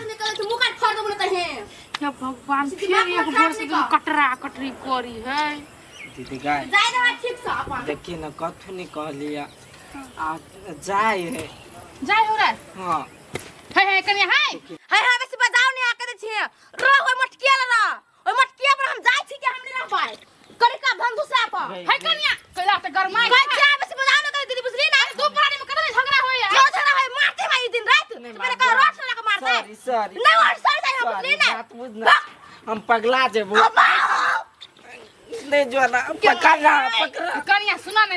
आग निकल तो मुंह काट फोड़ दो बोलते हैं। क्या भगवान फिर एक भोर से कटरा कटरी करी है। दीदी गाय जाए ना ठीक से अपन देखी न कथु नहीं कह लिया आ जाए है जाए हो रे हां है कन्या हाय वैसे बताओ नहीं आके दे छिए रो ओ मटकिया ला ओ मटकिया पर हम जाय छी के हम नहीं रह पाए करे का धन दूसरा पर है कन्या कैला त गरमाई भाई क्या वैसे बताओ ना करे दीदी बुझली ना दो पानी में कतरे झगड़ा होया क्यों झगड़ा है मारते भाई दिन रात मेरे का रोट लगा मारते सॉरी नहीं और सर जाए हम बुझली ना बात बुझना हम पगला जेबो नहीं जो ना पकड़ा कन्या सुना ना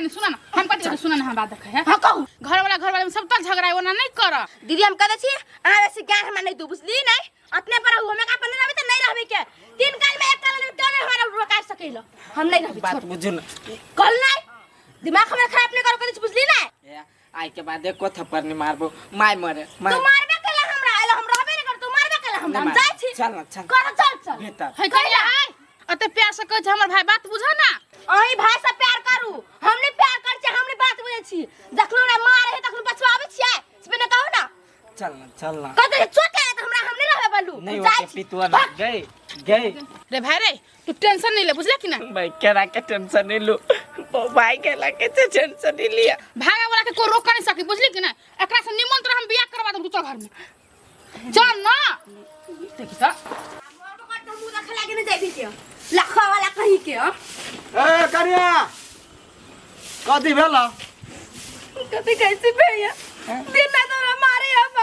हम कथि सुना ना हम बात देखे है हां कहू घर वाला में सब तक झगड़ा ओना नहीं कर दीदी हम कहते छी आ वैसे ज्ञान हम नहीं तू बुझली नहीं अपने पर हमें का पन्ने रहबे त नहीं रहबे के तीन काल में एक काल में क्यों नहीं हमारा रोका सकेलो हम नहीं रहबे बात बुझू ना कल नहीं दिमाग हमें खराब नहीं करो कछ बुझली ना आई के बाद एको थप्पड़ नहीं मारबो माय मरे तू मारबे कला हमरा आइलो हम रहबे नहीं कर तू मारबे कला हम जाय छी चल ना चल कर चल भीतर है कहिला अते प्यार से कह हमर भाई बात बुझा ना अही भाई से प्यार करू हमने प्यार कर छी हमने बात बुझे छी देखलो ना मार है तखन बचवाबे छी इसमें कहू ना चल ना कते चोट है त हमरा हम नहीं रहबे बल्लू नहीं होके पितुआ ना गए रे भाई रे तू टेंशन नहीं ले बुझले कि ना भाई केरा के टेंशन नहीं लो भाई के लाके टेंशन नहीं लिया भागा वाला के को रोक नहीं सकी बुझली कि ना एकरा से निमंत्रण हम बियाह करवा दम तू घर में चल ना देखी त मुंह रख लागे नहीं जाई के लखवा वाला कही के ए करिया कथी भेल कते कैसे भैया दिन ना तो मारे अब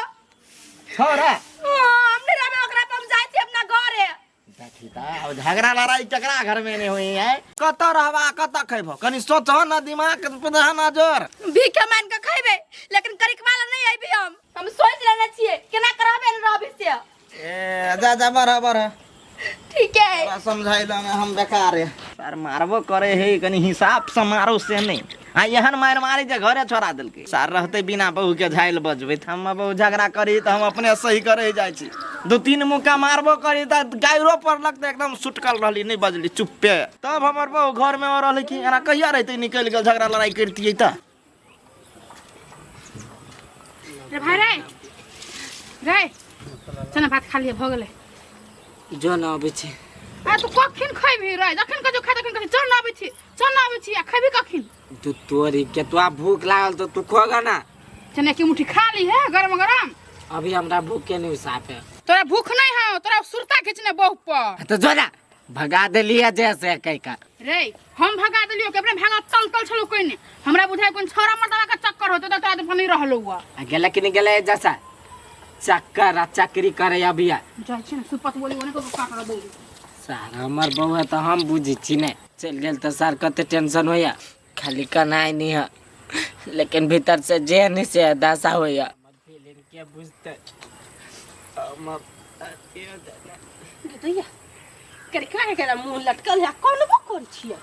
छोरा हमने रहबे ओकरा पर हम जाय छी अपना घर है देखी ता अब झगड़ा लड़ाई टकरा घर में नहीं हुई है कत रहबा कत खैबो कनी सोचो ना दिमाग पे ना जोर भीख मान के खैबे लेकिन करिक वाला नहीं आइबे हम सोच लेना छिए केना करबे न रहबे से ए जा बराबर ठीक है समझाइला में हम बेकार है सर मारबो करे है कनी हिसाब से मारो से नहीं आ एहन मार मारी जे घरे छोड़ा देल के सर रहते बिना बहू के झाइल बजबे हम बहू झगड़ा करी त हम अपने सही करे जाय छी दो तीन मुक्का मारबो करी त गायरो पर लगते एकदम सुटकल रहली नहीं बजली चुप्पे तब हमर बहू घर में रहले कि एना कहिया रहते निकल गेल झगड़ा लड़ाई करतियै त रे भाई रे चना भात खा लिए भ गेले जो ना आबे छी आ तू कखिन खैबी रे जखन के जो खा तखन के चल ना आबे छी आ खैबी कखिन तू तोरी के तो भूख लागल तो तू खोगा ना चने की मुट्ठी खा ली है गरम गरम अभी हमरा भूख के नहीं साफ है तोरा भूख नहीं है तोरा सुरता खींचने बहु पर तो जो ना भगा देलिया जैसे कई का रे हम भगा देलियो के अपने भागा तल छलो कोई ने हमरा बुझाय कोन छोरा मर्दवा का चक्कर होतो त तोरा तो नहीं रहलो हुआ गेला कि नहीं गेला जैसा चक्कर आ चक्री करे अभी जाय छी सुपत बोली ओने को काटरा बोली सर हमर बहू है तो हम बुझी छी ने चल गेल तो सर कते टेंशन होया खाली कनाई नहीं है लेकिन भीतर से जेन से दशा होया मत फीलिंग के बुझते हम दैया करे काहे के मुंह लटकल है कौन बो कर छिए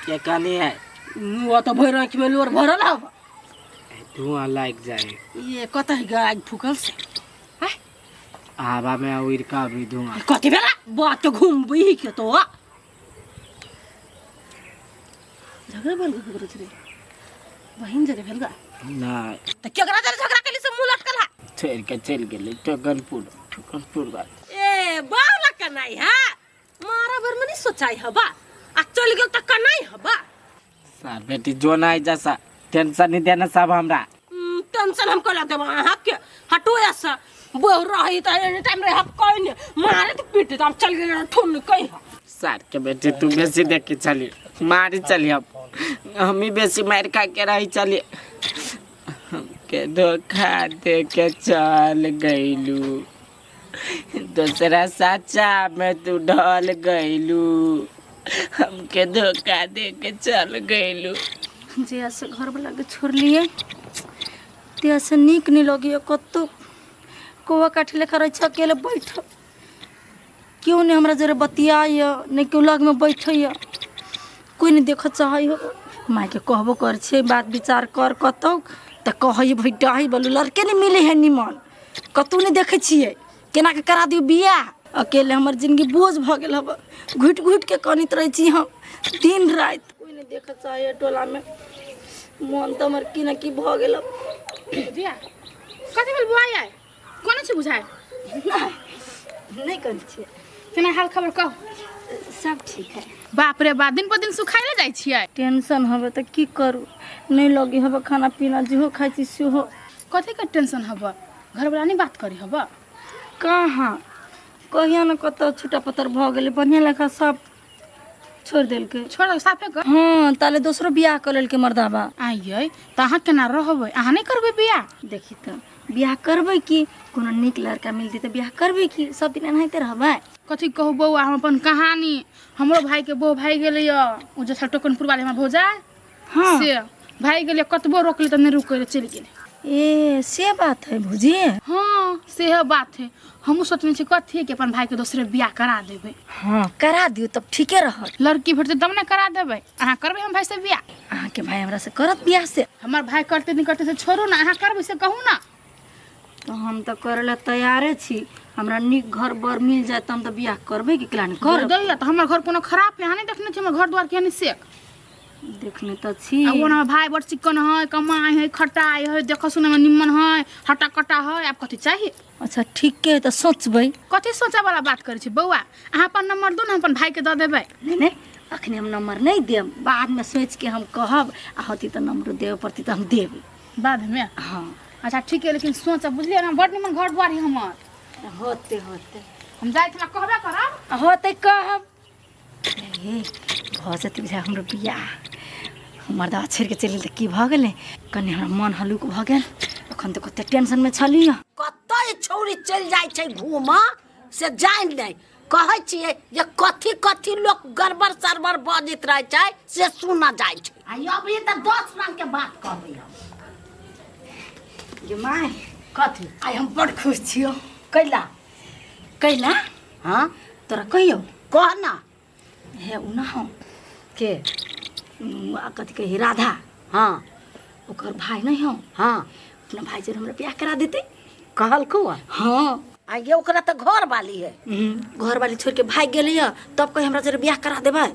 के कनी है मुंह तो भर आंख में लोर भरल है धुआं लाग जाए ये कतई गाय फुकल से हवा में उड़ का भी धुआं कथि बेला बात तो घूमबी के तो झगड़ा बन गयो रे बहिन जरे भेल गा ना त केकरा जरे झगड़ा केली से मुंह लटकल है छोड़ के चल गेले टगनपुर बात ए बावला कनाई है मारा भर में नहीं सोचाई हबा आ चल गेल त कनाई हबा सर बेटी जो ना जैसा टेंशन नहीं देना सब हमरा टेंशन हम कला देबा हां के हटो ऐसा बहु रही त एनी टाइम रे हक कोई ने मारे तो पीटे त हम चल गेल ठुन कहि सर के बेटे तू बेसी देख के चली मारी चली हम ही बेसी मार खा के रही चली के धोखा दे के चल गईलू दूसरा साचा में तू ढल गईलू हमके धोखा दे के चल गईलू जे ऐसे घर वाला के छोड़ लिए ते ऐसे नीक नहीं लगी कतो कोवा काठी लेखा रही अकेले बैठ क्यों नहीं हमरा जरे बतियाय नहीं क्यों लग में बैठय कोई नहीं देख चाहे हो माय के कहबो कर छे बात विचार कर कतो त कहई भइटाई बोलू लड़के नहीं मिले है निमन कतो नहीं देखे छिए केना के करा दियो बिया अकेले हमर जिंदगी बोझ भ गेल हब घुट घुट के कनित रही छी हम दिन रात कोई नहीं देख चाहे टोला में मन तो हमर की ना की भ गेल दिया कथि बोल बुआई आए बुझाए नहीं कर छियै केना हाल खबर कहो सब ठीक है। बाप रे बा दिन पर दिन सुखाइले जाइ छियै टेंशन हवे तो की करू नहीं लगी हवे खाना पीना जेहो खाइ छी सेहो कथी के टेंशन हब घर वाला नहीं बात करी हब कहाँ कहिया न कत छुटा पत्तर भ गेलै बढ़िया लेखा सब छोड़ देलकै छोड़ साफे कर हाँ ताले दूसरो बियाह कर लेलकै मर्दाबा आइयै त अहाँ केना रहबै अहाँ नहीं करबै बियाह देखी तो बियाह करबै की कोनो नीक लड़का मिलतै तो बियाह करबै की सब दिन एनाहिते रहबै कथी कहू बौआ हम अपन कहानी हमरो भाई के बहू भाई गेलै उ जे टोकनपुर वाले में भौजा हाँ से भाई गेलै कतबो रोकले त नहीं रुकै चलि गेलै ए से बात है भुजी हाँ सेह बात है हमहूँ सोचने छी कथी कि अपन भाई के दोसरे बियाह करा देबै हाँ करा दियो तब ठीके रहत लड़की भेटतै तब ने करा देबै अहाँ करबै हम भाई से बियाह अहाँ के भाई हमरा से करत बियाह से हमर भाई करते नहीं करते से छोड़ू ना अहाँ करबै से कहू ना तो हम तो करे ला तैयारे छी हमरा नीक घर बर मिल जाए त हम तो बियाह करबै कि केला नहीं कर कर दैया त हमर घर कोनो खराब है अहाँ नहीं देखने छी हमर घर द्वार केहन सेक देखने तो छी आ ओना भाई बड़ चिकन है कमाई है खटाई है देख सुने में निम्मन है हटा कटा है आप कथी चाहिए अच्छा ठीक है तो सोचबै कथी सोचे वाला बात करे छी बौआ अहाँ अपन नंबर दो ना अपन भाई के द देबै नहीं नहीं अखने हम नंबर नहीं देब बाद में सोच के हम कहब आ होती तो नंबर देवे पड़ती तो हम देब बाद में हाँ अच्छा ठीक है लेकिन सोच बुझलिए ना बड़ निमन घर द्वार है हमर होते होते हम जाए छला कहबे करब होते कहब ए भ जेतै बुझा हमरो बियाह हमर दवा छोड़ि के चलि गेल तऽ की भऽ गेलै कनि हमरा मन हल्लुक भऽ गेल एखन तऽ कते टेंशन में छलियै कतऽ छौरी चलि जाइ छै घूम से जानि नहि कहै छियै जे कथी कथी लोक गड़बड़ सरबड़ बजैत रहै छै से सुना जाइ छै आ अब ये तऽ 10 रंग के बात कहबै हम गे माय कथी आइ हम बड़ खुश छियौ कैला कैला हाँ तोरा कहियौ कह ना हे उ ना हो के कथी कही राधा हाँ ओकर भाई नहीं हो हाँ अपना भाई से हमरा बियाह करा देते कहलकौ हाँ आ ये ओकरा तऽ घर वाली है घर वाली छोड़ के भाग गेलै तब कहीं हमरा जरे बियाह करा देबै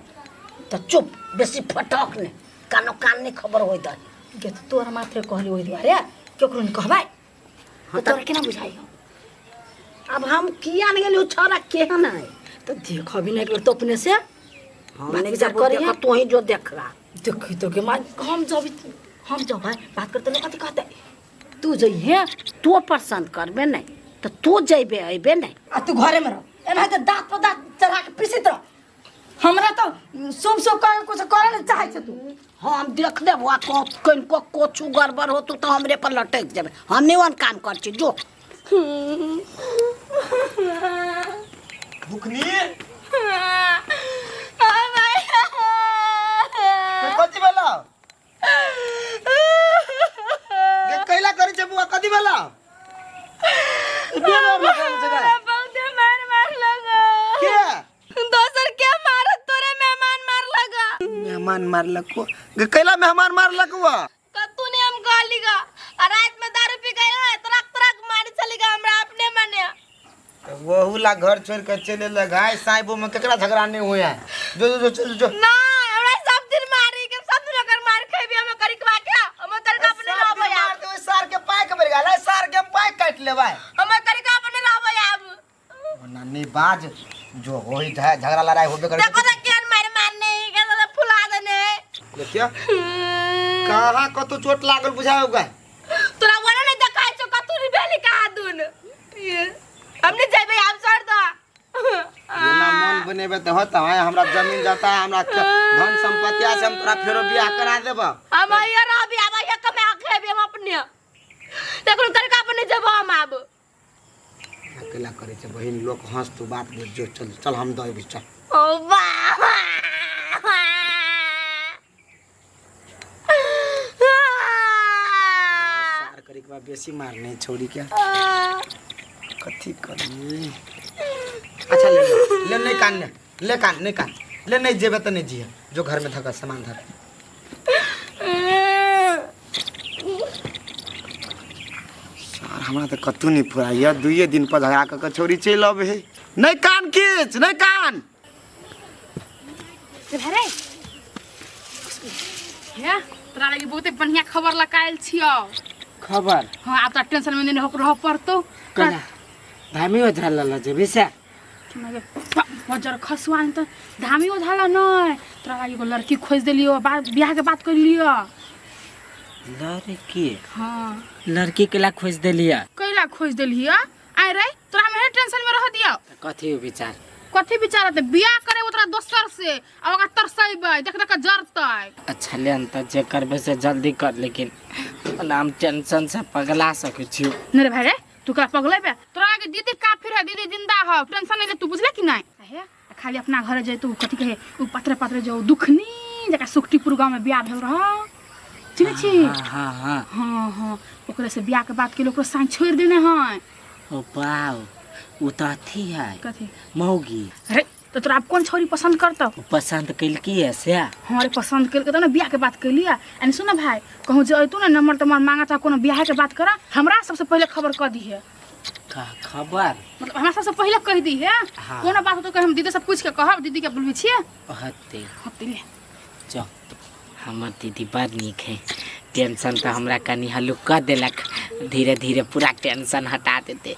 तऽ चुप बेसी फटक ने कानो कान नहीं खबर होई दै गे तो तोरा माथे कहली ओहि दुआरे केकरो नहीं कहबै हाँ, तोरा केना बुझाइ हो अब हम किया नहीं गेली छोरा केहन है तो देख अभी नहीं तो अपने से हम बात नहीं विचार जब करी देखा है। तू ही जो देख रहा देखी तो के मां हम जब भाई बात करते लोग कथी कहते तू जइहे तू पसंद करबे नहीं तो तू जेबे अबे नहीं आ तू घरे में रह एना के दांत पर दांत चढ़ा के पीसित रह हमरा तो शुभ शुभ कर कुछ करे ले चाहे छ तू हम देख दे वो को कोचू गड़बड़ हो तो हमरे पर लटक जाबे हम नहीं वन काम कर छी जो भुखनी कथी भेला गे कैला करै छै बुआ कथी भेला बहुते मार लगा के दोसर के मारत तोरे मेहमान मार लगा मेहमान मारलक को गे कैला मेहमान मारलक हुआ कतू ने हम गाली गा और रात में दारू पी गए ना तरक तरक मारी चली गया हमरा अपने मने वहुला घर छोड़ के चले लगाए साइबो में केकरा झगड़ा नहीं हुआ जो जो चल जो ना हमरा सब दिन मारी के सब दिन अगर मार खेबी हम करी के क्या हम करी के अपने लाबो या मार दे सार के पाय के बर गेला सार के पाय काट लेबै हम करी के अपने लाबो या अब नानी बाज जो होई झगड़ा लड़ाई होबे करे देखो तो केन मार मारने के तो फुला देने देखियो कहां कतो चोट लागल बुझाओगा तोरा वाला नहीं देखाय छ कतू रिबेली कहा दून हमने जेबे आप छोड़ दो जेना मन बनेबे त होता है हमरा जमीन जाता है हमरा धन संपत्ति से हम तोरा फेरो बियाह करा देब हम ये रहबी अब ये कमे खेबी हम अपने देखो कर का अपने जब हम आब अकेला करे छै बहिन लोग हंस तू बात दे जो चल चल हम दई चल ओ वाह सार करे के बाद बेसी मारने छोड़ी के कथी करी अच्छा ले नहीं कान ले कान नहीं कान ले नहीं जेबे तो नहीं जिए जो घर में धका सामान धर सार हमरा तो कतू नहीं फुराइया दुइये दिन पर झगड़ा के छोरी चल आबे है नहीं कान खींच नहीं कान से भरे हे तोरा लगी बहुते बढ़िया खबर लगायल छियो खबर हां आप तो टेंशन में नहीं रह पड़तो कना धामी हो झाला जेबे से बजार खसुआ त धामी हो झाला नहीं तोरा एगो लड़की खोज देलियो बियाह के बात कर लियो। लड़की हाँ लड़की के ला खोज देलिया कैला खोज देलियो आय रे तोरा में टेंशन में रह दियो। कथी हो विचार कथी विचार ते बियाह करे तोरा दोसर से अब ओकरा तरसैबे देख देख के जरतै। अच्छा ले अंत जे करबे से जल्दी कर लेकिन नाम टेंशन से पगला सके छी। नहीं रे भाई रे तू का पगले बे तोरा आगे दीदी काफिर है दीदी जिंदा है टेंशन नहीं ले तू बुझले कि नहीं है खाली अपना घर जाए तू कथी कहे उ पत्रे पत्रे जो दुखनी जका सुक्तिपुर गांव में बियाह भेल रह चिन्ह छी। हां हां हां हां ओकरे से बियाह के बात के लोग साइन छोड़ देने हैं। ओ वाओ उ त अथी है कथी मौगी। अरे तो तोरा कौन छोरी पसंद करता पसंद कैल की है से हमारे पसंद करके तो ना बियाह के बात कर लिया एने सुन भाई कहूँ जो तू ना नंबर तम्बर मांगा था कोनो बियाह के बात करा हमरा सबसे पहले खबर कर दी है का खबर मतलब हमरा सबसे पहले कह दी है। हाँ। कोनो बात हो तो हम दीदी से पूछ के कहब दीदी के बोलबी छिए हते हते ले चल हमर दीदी बड़ नीक है टेंशन तो हमरा कनी हल्लुक कर देलक धीरे धीरे पूरा टेंशन हटा देते